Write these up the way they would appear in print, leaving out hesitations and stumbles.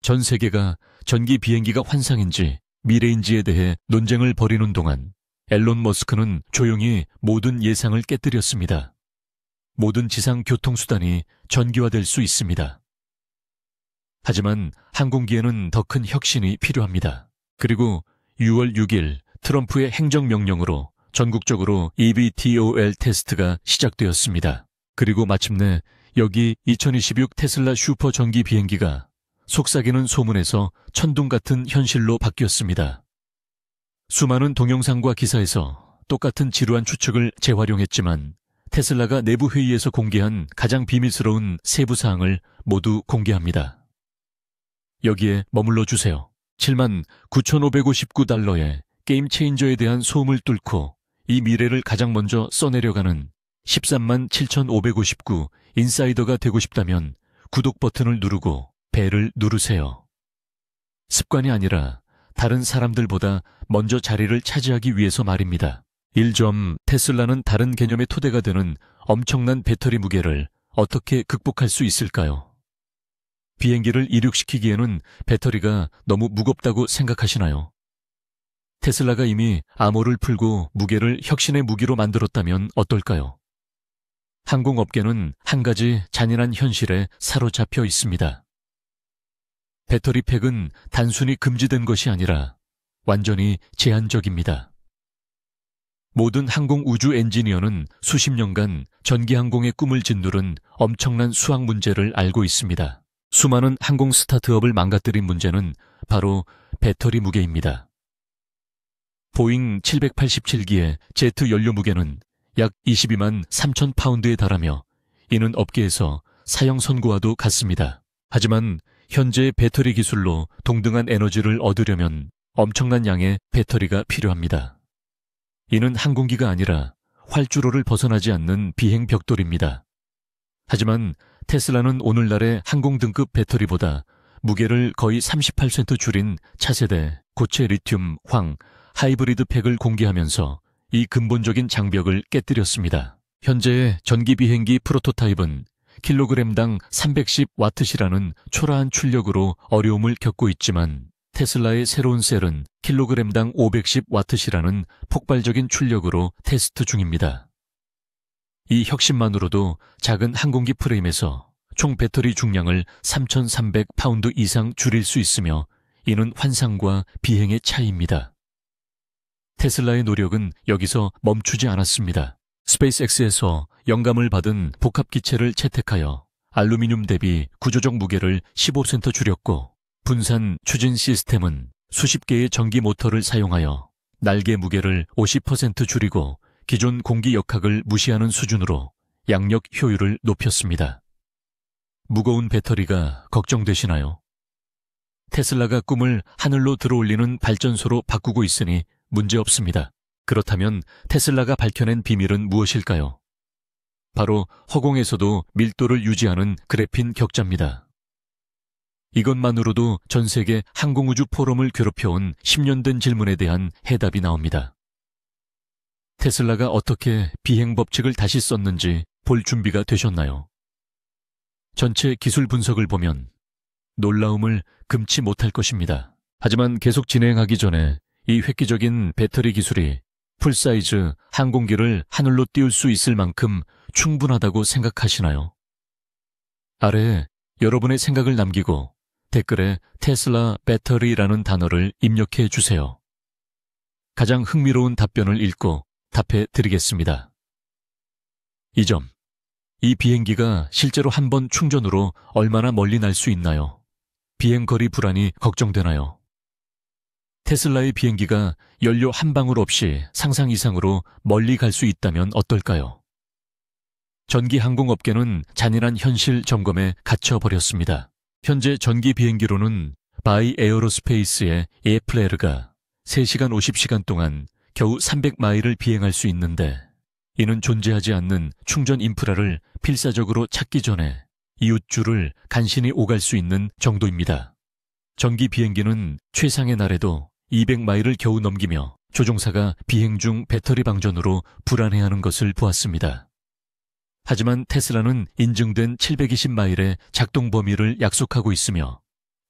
전 세계가 전기 비행기가 환상인지 미래인지에 대해 논쟁을 벌이는 동안 앨런 머스크는 조용히 모든 예상을 깨뜨렸습니다. 모든 지상 교통수단이 전기화될 수 있습니다. 하지만 항공기에는 더 큰 혁신이 필요합니다. 그리고 6월 6일 트럼프의 행정명령으로 전국적으로 eVTOL 테스트가 시작되었습니다. 그리고 마침내 여기 2026 테슬라 슈퍼 전기 비행기가 속삭이는 소문에서 천둥 같은 현실로 바뀌었습니다. 수많은 동영상과 기사에서 똑같은 지루한 추측을 재활용했지만 테슬라가 내부 회의에서 공개한 가장 비밀스러운 세부 사항을 모두 공개합니다. 여기에 머물러 주세요. 79,559달러의 게임 체인저에 대한 소음을 뚫고 이 미래를 가장 먼저 써내려가는 137,559 인사이더가 되고 싶다면 구독 버튼을 누르고 벨을 누르세요. 습관이 아니라 다른 사람들보다 먼저 자리를 차지하기 위해서 말입니다. 1점 테슬라는 다른 개념의 토대가 되는 엄청난 배터리 무게를 어떻게 극복할 수 있을까요? 비행기를 이륙시키기에는 배터리가 너무 무겁다고 생각하시나요? 테슬라가 이미 암호를 풀고 무게를 혁신의 무기로 만들었다면 어떨까요? 항공업계는 한 가지 잔인한 현실에 사로잡혀 있습니다. 배터리 팩은 단순히 금지된 것이 아니라 완전히 제한적입니다. 모든 항공 우주 엔지니어는 수십 년간 전기항공의 꿈을 짓누른 엄청난 수학 문제를 알고 있습니다. 수많은 항공 스타트업을 망가뜨린 문제는 바로 배터리 무게입니다. 보잉 787기의 제트 연료 무게는 약 22만 3천 파운드에 달하며 이는 업계에서 사형 선고와도 같습니다. 하지만 현재의 배터리 기술로 동등한 에너지를 얻으려면 엄청난 양의 배터리가 필요합니다. 이는 항공기가 아니라 활주로를 벗어나지 않는 비행 벽돌입니다. 하지만 테슬라는 오늘날의 항공 등급 배터리보다 무게를 거의 38% 줄인 차세대 고체 리튬, 황, 하이브리드 팩을 공개하면서 이 근본적인 장벽을 깨뜨렸습니다. 현재의 전기 비행기 프로토타입은 킬로그램당 310와트시라는 초라한 출력으로 어려움을 겪고 있지만 테슬라의 새로운 셀은 킬로그램당 510와트시라는 폭발적인 출력으로 테스트 중입니다. 이 혁신만으로도 작은 항공기 프레임에서 총 배터리 중량을 3,300파운드 이상 줄일 수 있으며 이는 환상과 비행의 차이입니다. 테슬라의 노력은 여기서 멈추지 않았습니다. 스페이스X에서 영감을 받은 복합기체를 채택하여 알루미늄 대비 구조적 무게를 15% 줄였고 분산 추진 시스템은 수십 개의 전기 모터를 사용하여 날개 무게를 50% 줄이고 기존 공기 역학을 무시하는 수준으로 양력 효율을 높였습니다. 무거운 배터리가 걱정되시나요? 테슬라가 꿈을 하늘로 들어올리는 발전소로 바꾸고 있으니 문제없습니다. 그렇다면 테슬라가 밝혀낸 비밀은 무엇일까요? 바로 허공에서도 밀도를 유지하는 그래핀 격자입니다. 이것만으로도 전 세계 항공우주 포럼을 괴롭혀온 10년 된 질문에 대한 해답이 나옵니다. 테슬라가 어떻게 비행 법칙을 다시 썼는지 볼 준비가 되셨나요? 전체 기술 분석을 보면 놀라움을 금치 못할 것입니다. 하지만 계속 진행하기 전에 이 획기적인 배터리 기술이 풀사이즈 항공기를 하늘로 띄울 수 있을 만큼 충분하다고 생각하시나요? 아래에 여러분의 생각을 남기고 댓글에 테슬라 배터리라는 단어를 입력해 주세요. 가장 흥미로운 답변을 읽고 답해 드리겠습니다. 2점. 이 비행기가 실제로 한 번 충전으로 얼마나 멀리 날 수 있나요? 비행거리 불안이 걱정되나요? 테슬라의 비행기가 연료 한 방울 없이 상상 이상으로 멀리 갈 수 있다면 어떨까요? 전기 항공업계는 잔인한 현실 점검에 갇혀버렸습니다. 현재 전기 비행기로는 바이 에어로스페이스의 에플레르가 3시간 50시간 동안 겨우 300마일을 비행할 수 있는데 이는 존재하지 않는 충전 인프라를 필사적으로 찾기 전에 이웃주를 간신히 오갈 수 있는 정도입니다. 전기 비행기는 최상의 날에도 200마일을 겨우 넘기며 조종사가 비행 중 배터리 방전으로 불안해하는 것을 보았습니다. 하지만 테슬라는 인증된 720마일의 작동 범위를 약속하고 있으며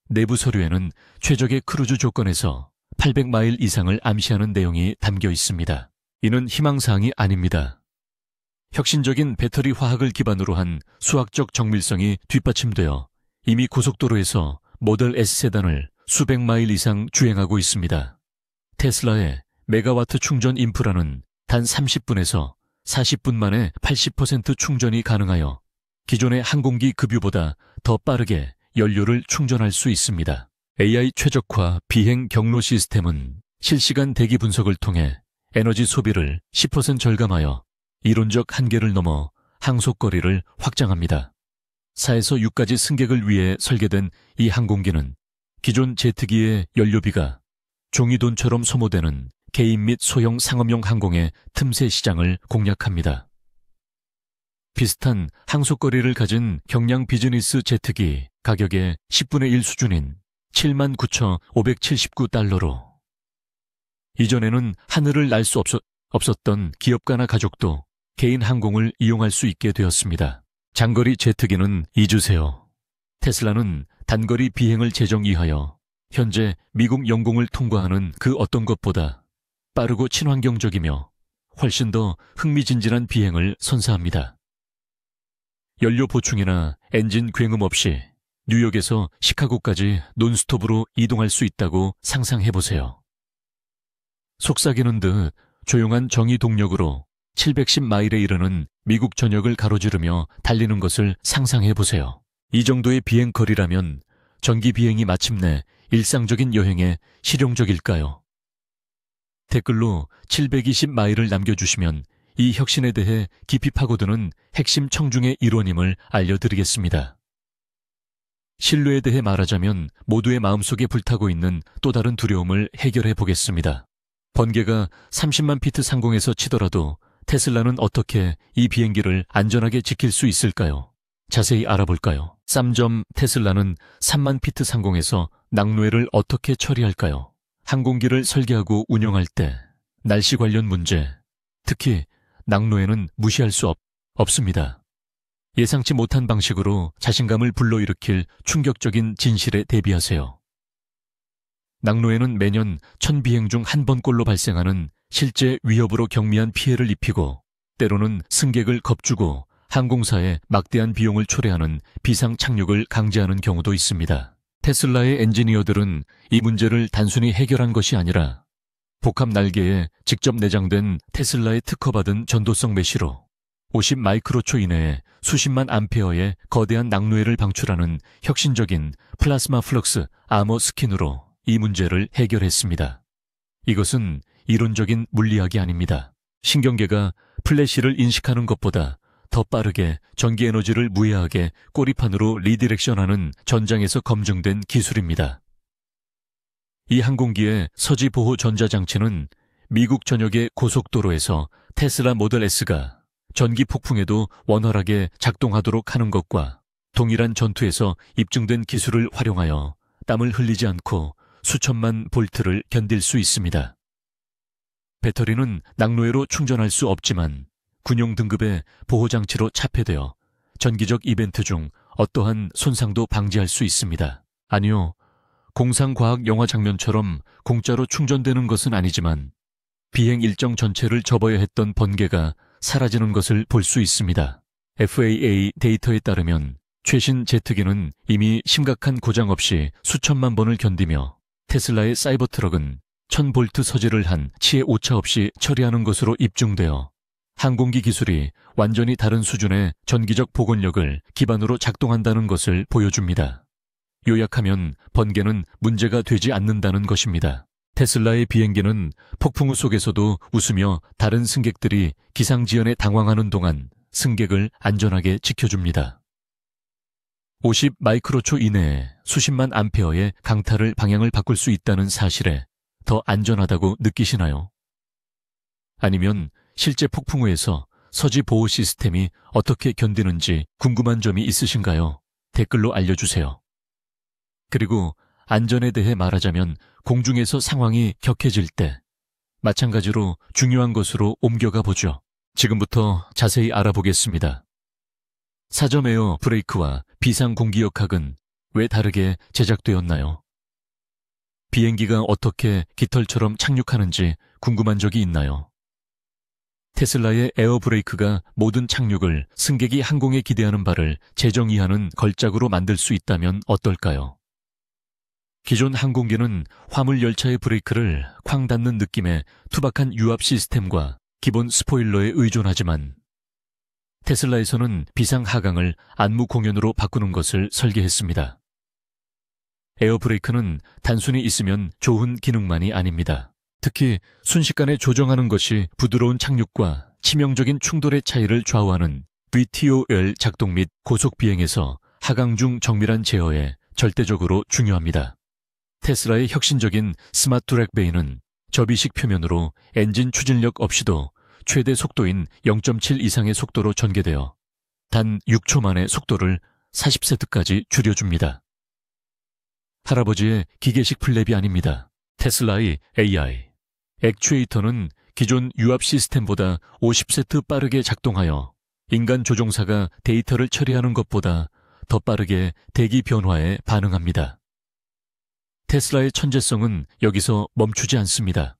내부 서류에는 최적의 크루즈 조건에서 800마일 이상을 암시하는 내용이 담겨 있습니다. 이는 희망사항이 아닙니다. 혁신적인 배터리 화학을 기반으로 한 수학적 정밀성이 뒷받침되어 이미 고속도로에서 모델 S 세단을 수백 마일 이상 주행하고 있습니다. 테슬라의 메가와트 충전 인프라는 단 30분에서 40분 만에 80% 충전이 가능하여 기존의 항공기 급유보다 더 빠르게 연료를 충전할 수 있습니다. AI 최적화 비행 경로 시스템은 실시간 대기 분석을 통해 에너지 소비를 10% 절감하여 이론적 한계를 넘어 항속거리를 확장합니다. 4에서 6가지 승객을 위해 설계된 이 항공기는 기존 제트기의 연료비가 종이돈처럼 소모되는 개인 및 소형 상업용 항공의 틈새 시장을 공략합니다. 비슷한 항속거리를 가진 경량 비즈니스 제트기 가격의 10분의 1 수준인 79,579달러로 이전에는 하늘을 날 수 없었던 기업가나 가족도 개인 항공을 이용할 수 있게 되었습니다. 장거리 제트기는 잊으세요. 테슬라는 단거리 비행을 재정의하여 현재 미국 영공을 통과하는 그 어떤 것보다 빠르고 친환경적이며 훨씬 더 흥미진진한 비행을 선사합니다. 연료 보충이나 엔진 굉음 없이 뉴욕에서 시카고까지 논스톱으로 이동할 수 있다고 상상해보세요. 속삭이는 듯 조용한 정의 동력으로 710마일에 이르는 미국 전역을 가로지르며 달리는 것을 상상해보세요. 이 정도의 비행 거리라면 전기 비행이 마침내 일상적인 여행에 실용적일까요? 댓글로 720마일을 남겨주시면 이 혁신에 대해 깊이 파고드는 핵심 청중의 이론임을 알려드리겠습니다. 신뢰에 대해 말하자면 모두의 마음속에 불타고 있는 또 다른 두려움을 해결해 보겠습니다. 번개가 30만 피트 상공에서 치더라도 테슬라는 어떻게 이 비행기를 안전하게 지킬 수 있을까요? 자세히 알아볼까요? 쌈점 테슬라는 3만 피트 상공에서 낙뢰를 어떻게 처리할까요? 항공기를 설계하고 운영할 때 날씨 관련 문제, 특히 낙뢰는 무시할 수 없습니다. 예상치 못한 방식으로 자신감을 불러일으킬 충격적인 진실에 대비하세요. 낙뢰는 매년 1000비행 중 한 번꼴로 발생하는 실제 위협으로 경미한 피해를 입히고 때로는 승객을 겁주고 항공사에 막대한 비용을 초래하는 비상 착륙을 강제하는 경우도 있습니다. 테슬라의 엔지니어들은 이 문제를 단순히 해결한 것이 아니라 복합 날개에 직접 내장된 테슬라의 특허받은 전도성 메쉬로 50 마이크로초 이내에 수십만 암페어의 거대한 낙뢰를 방출하는 혁신적인 플라스마 플럭스 아머 스킨으로 이 문제를 해결했습니다. 이것은 이론적인 물리학이 아닙니다. 신경계가 플래시를 인식하는 것보다 더 빠르게 전기 에너지를 무해하게 꼬리판으로 리디렉션하는 전장에서 검증된 기술입니다. 이 항공기의 서지 보호 전자장치는 미국 전역의 고속도로에서 테슬라 모델 S가 전기 폭풍에도 원활하게 작동하도록 하는 것과 동일한 전투에서 입증된 기술을 활용하여 땀을 흘리지 않고 수천만 볼트를 견딜 수 있습니다. 배터리는 낙뢰로 충전할 수 없지만 군용 등급의 보호장치로 차폐되어 전기적 이벤트 중 어떠한 손상도 방지할 수 있습니다. 아니요, 공상과학 영화 장면처럼 공짜로 충전되는 것은 아니지만 비행 일정 전체를 접어야 했던 번개가 사라지는 것을 볼 수 있습니다. FAA 데이터에 따르면 최신 제트기는 이미 심각한 고장 없이 수천만 번을 견디며 테슬라의 사이버트럭은 1000볼트 서지를 한 치의 오차 없이 처리하는 것으로 입증되어 항공기 기술이 완전히 다른 수준의 전기적 복원력을 기반으로 작동한다는 것을 보여줍니다. 요약하면 번개는 문제가 되지 않는다는 것입니다. 테슬라의 비행기는 폭풍우 속에서도 웃으며 다른 승객들이 기상지연에 당황하는 동안 승객을 안전하게 지켜줍니다. 50 마이크로초 이내에 수십만 암페어의 강타를 방향을 바꿀 수 있다는 사실에 더 안전하다고 느끼시나요? 아니면 실제 폭풍우에서 서지 보호 시스템이 어떻게 견디는지 궁금한 점이 있으신가요? 댓글로 알려주세요. 그리고 안전에 대해 말하자면 공중에서 상황이 격해질 때 마찬가지로 중요한 것으로 옮겨가 보죠. 지금부터 자세히 알아보겠습니다. 사점 에어 브레이크와 비상 공기역학은 왜 다르게 제작되었나요? 비행기가 어떻게 깃털처럼 착륙하는지 궁금한 적이 있나요? 테슬라의 에어브레이크가 모든 착륙을 승객이 항공에 기대하는 바를 재정의하는 걸작으로 만들 수 있다면 어떨까요? 기존 항공기는 화물 열차의 브레이크를 쾅 닫는 느낌의 투박한 유압 시스템과 기본 스포일러에 의존하지만 테슬라에서는 비상 하강을 안무 공연으로 바꾸는 것을 설계했습니다. 에어브레이크는 단순히 있으면 좋은 기능만이 아닙니다. 특히 순식간에 조정하는 것이 부드러운 착륙과 치명적인 충돌의 차이를 좌우하는 VTOL 작동 및 고속 비행에서 하강 중 정밀한 제어에 절대적으로 중요합니다. 테슬라의 혁신적인 스마트 트랙 베이는 접이식 표면으로 엔진 추진력 없이도 최대 속도인 0.7 이상의 속도로 전개되어 단 6초 만에 속도를 40세트까지 줄여줍니다. 할아버지의 기계식 플랩이 아닙니다. 테슬라의 AI. 액추에이터는 기존 유압 시스템보다 50세트 빠르게 작동하여 인간 조종사가 데이터를 처리하는 것보다 더 빠르게 대기 변화에 반응합니다. 테슬라의 천재성은 여기서 멈추지 않습니다.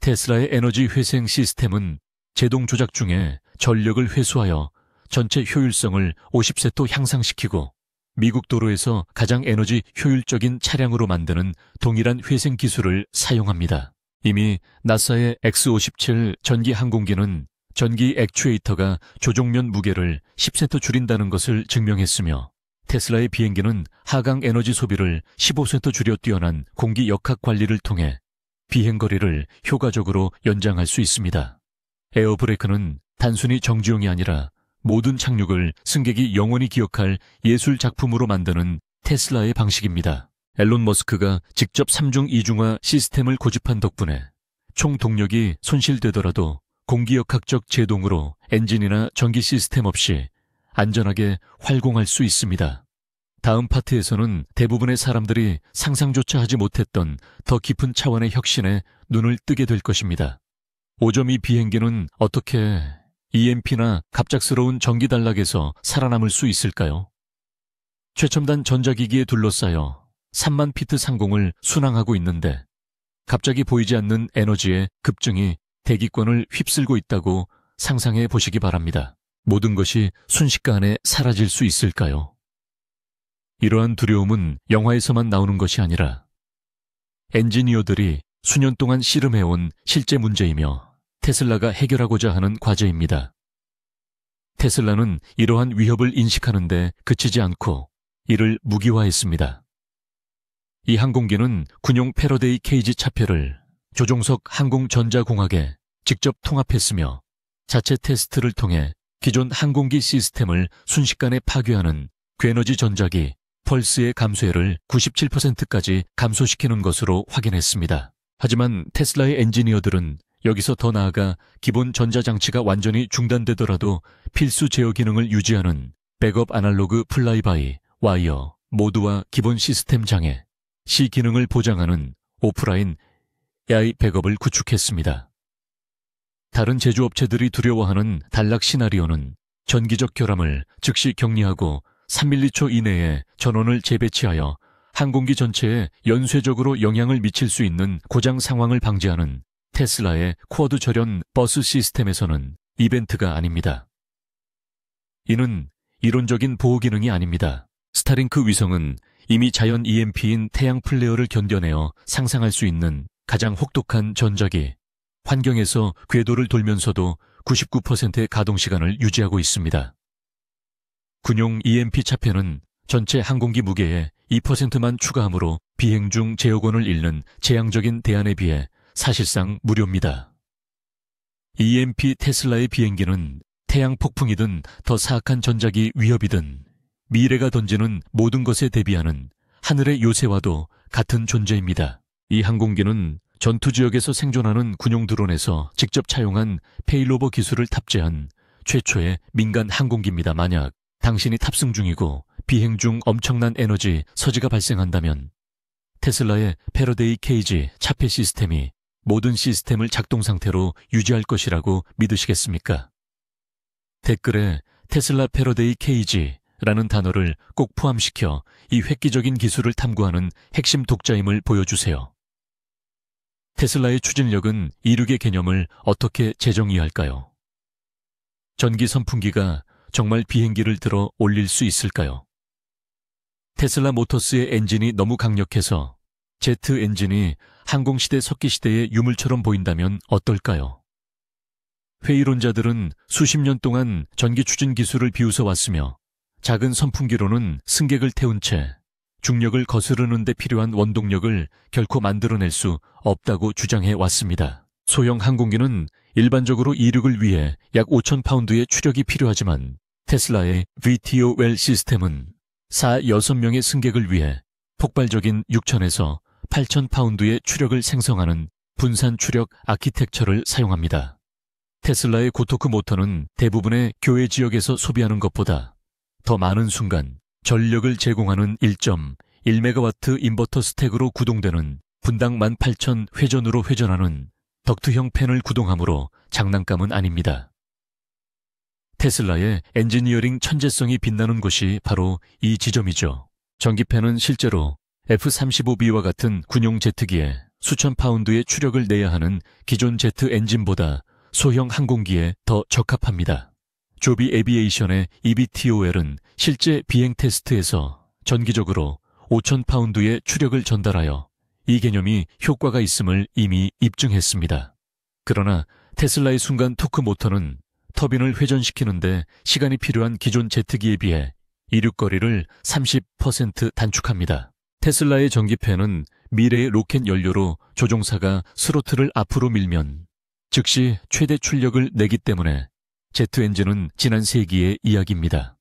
테슬라의 에너지 회생 시스템은 제동 조작 중에 전력을 회수하여 전체 효율성을 50세토 향상시키고 미국 도로에서 가장 에너지 효율적인 차량으로 만드는 동일한 회생 기술을 사용합니다. 이미 나사의 X-57 전기 항공기는 전기 액추에이터가 조종면 무게를 10세토 줄인다는 것을 증명했으며 테슬라의 비행기는 하강 에너지 소비를 15세토 줄여 뛰어난 공기 역학 관리를 통해 비행거리를 효과적으로 연장할 수 있습니다. 에어브레이크는 단순히 정지용이 아니라 모든 착륙을 승객이 영원히 기억할 예술 작품으로 만드는 테슬라의 방식입니다. 앨런 머스크가 직접 3중 이중화 시스템을 고집한 덕분에 총 동력이 손실되더라도 공기역학적 제동으로 엔진이나 전기 시스템 없이 안전하게 활공할 수 있습니다. 다음 파트에서는 대부분의 사람들이 상상조차 하지 못했던 더 깊은 차원의 혁신에 눈을 뜨게 될 것입니다. 5.2 비행기는 어떻게 EMP나 갑작스러운 전기 단락에서 살아남을 수 있을까요? 최첨단 전자기기에 둘러싸여 3만 피트 상공을 순항하고 있는데 갑자기 보이지 않는 에너지의 급증이 대기권을 휩쓸고 있다고 상상해 보시기 바랍니다. 모든 것이 순식간에 사라질 수 있을까요? 이러한 두려움은 영화에서만 나오는 것이 아니라 엔지니어들이 수년 동안 씨름해온 실제 문제이며 테슬라가 해결하고자 하는 과제입니다. 테슬라는 이러한 위협을 인식하는데 그치지 않고 이를 무기화했습니다. 이 항공기는 군용 패러데이 케이지 차폐를 조종석 항공전자공학에 직접 통합했으며 자체 테스트를 통해 기존 항공기 시스템을 순식간에 파괴하는 괴너지 전자기 펄스의 감소율을 97%까지 감소시키는 것으로 확인했습니다. 하지만 테슬라의 엔지니어들은 여기서 더 나아가 기본 전자장치가 완전히 중단되더라도 필수 제어 기능을 유지하는 백업 아날로그 플라이바이, 와이어, 모드와 기본 시스템 장애, C 기능을 보장하는 오프라인 AI 백업을 구축했습니다. 다른 제조업체들이 두려워하는 단락 시나리오는 전기적 결함을 즉시 격리하고 3밀리초 이내에 전원을 재배치하여 항공기 전체에 연쇄적으로 영향을 미칠 수 있는 고장 상황을 방지하는 테슬라의 쿼드 절연 버스 시스템에서는 이벤트가 아닙니다. 이는 이론적인 보호 기능이 아닙니다. 스타링크 위성은 이미 자연 EMP인 태양 플레어를 견뎌내어 상상할 수 있는 가장 혹독한 전자기, 환경에서 궤도를 돌면서도 99%의 가동시간을 유지하고 있습니다. 군용 EMP 차폐는 전체 항공기 무게의 2%만 추가하므로 비행 중 제어권을 잃는 재앙적인 대안에 비해 사실상 무료입니다. EMP 테슬라의 비행기는 태양 폭풍이든 더 사악한 전자기 위협이든 미래가 던지는 모든 것에 대비하는 하늘의 요새와도 같은 존재입니다. 이 항공기는 전투 지역에서 생존하는 군용 드론에서 직접 차용한 페일로버 기술을 탑재한 최초의 민간 항공기입니다. 만약 당신이 탑승 중이고 비행 중 엄청난 에너지 서지가 발생한다면 테슬라의 패러데이 케이지 차폐 시스템이 모든 시스템을 작동 상태로 유지할 것이라고 믿으시겠습니까? 댓글에 테슬라 패러데이 케이지 라는 단어를 꼭 포함시켜 이 획기적인 기술을 탐구하는 핵심 독자임을 보여주세요. 테슬라의 추진력은 이륙의 개념을 어떻게 재정의할까요? 전기 선풍기가 정말 비행기를 들어 올릴 수 있을까요? 테슬라 모터스의 엔진이 너무 강력해서 제트 엔진이 항공시대 석기시대의 유물처럼 보인다면 어떨까요? 회의론자들은 수십 년 동안 전기 추진 기술을 비웃어 왔으며 작은 선풍기로는 승객을 태운 채 중력을 거스르는 데 필요한 원동력을 결코 만들어낼 수 없다고 주장해 왔습니다. 소형 항공기는 일반적으로 이륙을 위해 약 5,000파운드의 추력이 필요하지만 테슬라의 VTOL 시스템은 6명의 승객을 위해 폭발적인 6,000에서 8,000파운드의 추력을 생성하는 분산 추력 아키텍처를 사용합니다. 테슬라의 고토크 모터는 대부분의 교외 지역에서 소비하는 것보다 더 많은 순간 전력을 제공하는 1.1메가와트 인버터 스택으로 구동되는 분당 18,000 회전으로 회전하는 덕트형 팬을 구동하므로 장난감은 아닙니다. 테슬라의 엔지니어링 천재성이 빛나는 곳이 바로 이 지점이죠. 전기팬은 실제로 F-35B와 같은 군용 제트기에 수천 파운드의 추력을 내야 하는 기존 제트 엔진보다 소형 항공기에 더 적합합니다. 조비 에비에이션의 eVTOL은 실제 비행 테스트에서 전기적으로 5,000파운드의 추력을 전달하여 이 개념이 효과가 있음을 이미 입증했습니다. 그러나 테슬라의 순간 토크 모터는 터빈을 회전시키는데 시간이 필요한 기존 제트기에 비해 이륙거리를 30% 단축합니다. 테슬라의 전기팬은 미래의 로켓 연료로 조종사가 스로틀을 앞으로 밀면 즉시 최대 출력을 내기 때문에 제트 엔진은 지난 세기의 이야기입니다.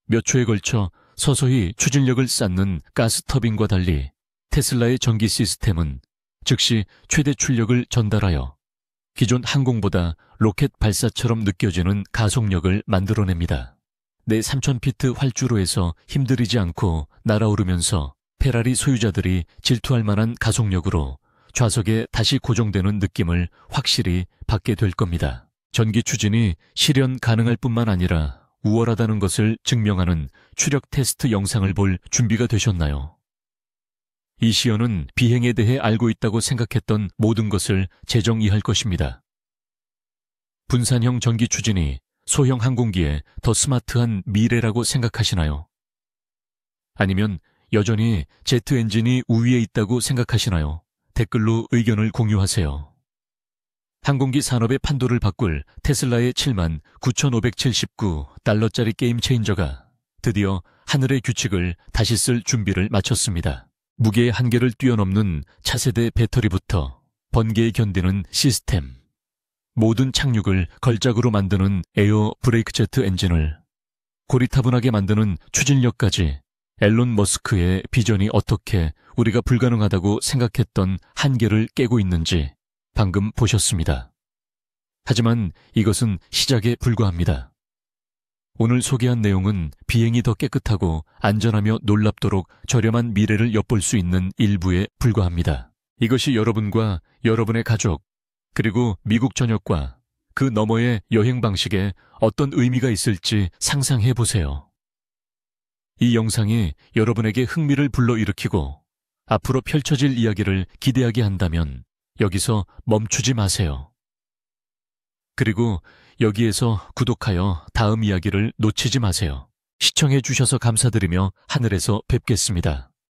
몇 초에 걸쳐 서서히 추진력을 쌓는 가스 터빈과 달리 테슬라의 전기 시스템은 즉시 최대 출력을 전달하여 기존 항공보다 로켓 발사처럼 느껴지는 가속력을 만들어냅니다. 내 3,000피트 활주로에서 힘들이지 않고 날아오르면서 페라리 소유자들이 질투할 만한 가속력으로 좌석에 다시 고정되는 느낌을 확실히 받게 될 겁니다. 전기 추진이 실현 가능할 뿐만 아니라 우월하다는 것을 증명하는 추력 테스트 영상을 볼 준비가 되셨나요? 이 시연은 비행에 대해 알고 있다고 생각했던 모든 것을 재정의할 것입니다. 분산형 전기 추진이 소형 항공기에 더 스마트한 미래라고 생각하시나요? 아니면 여전히 제트 엔진이 우위에 있다고 생각하시나요? 댓글로 의견을 공유하세요. 항공기 산업의 판도를 바꿀 테슬라의 79,579달러짜리 게임 체인저가 드디어 하늘의 규칙을 다시 쓸 준비를 마쳤습니다. 무게의 한계를 뛰어넘는 차세대 배터리부터 번개에 견디는 시스템, 모든 착륙을 걸작으로 만드는 에어 브레이크 제트 엔진을 고리타분하게 만드는 추진력까지 앨런 머스크의 비전이 어떻게 우리가 불가능하다고 생각했던 한계를 깨고 있는지 방금 보셨습니다. 하지만 이것은 시작에 불과합니다. 오늘 소개한 내용은 비행이 더 깨끗하고 안전하며 놀랍도록 저렴한 미래를 엿볼 수 있는 일부에 불과합니다. 이것이 여러분과 여러분의 가족, 그리고 미국 전역과 그 너머의 여행 방식에 어떤 의미가 있을지 상상해 보세요. 이 영상이 여러분에게 흥미를 불러일으키고 앞으로 펼쳐질 이야기를 기대하게 한다면 여기서 멈추지 마세요. 그리고 여기에서 구독하여 다음 이야기를 놓치지 마세요. 시청해 주셔서 감사드리며 하늘에서 뵙겠습니다.